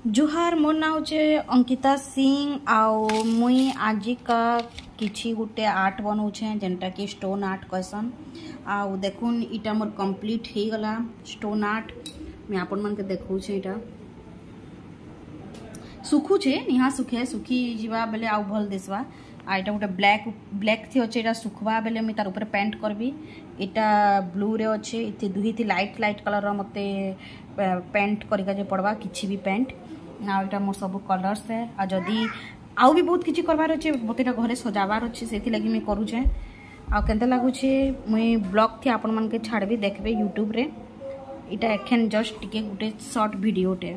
जुहार मोर ना होचे अंकिता सिंह आओ मुई आजिका किछि गुटे आर्ट बनाऊे जेनटा कि स्टोन आर्ट कहसन। आउ देखुन इटा मोर कंप्लीट हो गला स्टोन आर्ट। मैं आपण मन के देखौछे इटा सुखुछे निहा सुखे सुखी जीवा बेले आउ भल दिसवा। आ इटा गोटे ब्लैक थी अच्छे इटा सुखवा बेले मुई तार ऊपर पेंट करबी। इटा ब्लू रे अच्छे इति दुहीति लाइट कलर रो मते पेंट करिका जे पड़वा किछि भी पेंट आ इटा मोर सब कलर्स है। आ जदी आउ भी बहुत किछि करबार अच्छे मते इटा घरे सजावार अच्छे सेति लगी मैं करूछे। आ केनते लागुछे मुई ब्लॉग थी आपण मन के छाड़बी देखबे यूट्यूब रे। इटा एखन जस्ट टिके गुटे शॉर्ट वीडियोटे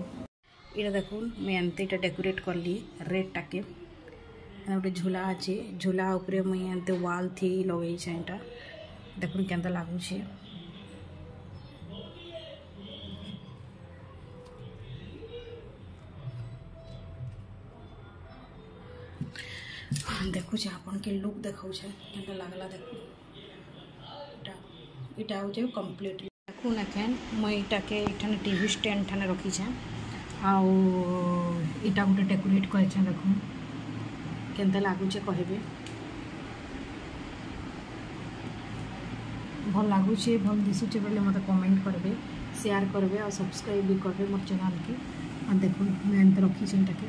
इटा देखुन मैं एमते इटा डेकोरेट करली रेड टाके गोटे झूला अच्छे झूला उपरे मुई एमते वाल थी लगे इटा देखुन केनता लागुछे। देखुचे आपन के लुक देखौछे केनता लागला देखु इटा हो जे कंप्लीट देखुन एखन मुई इटा के इठाने टीवी स्टैंड ठाने रखी छे। आउ इटा गोटे डेकोरेट करछे देखुन केनता लागुछे कहबे भल लागुछे भल दिसुछे बेले मते कमेंट करबे शेयर करबे और सब्सक्राइब भी करबे मोर चैनल के। आ देखुन मैं एंत रखी छे इटा के।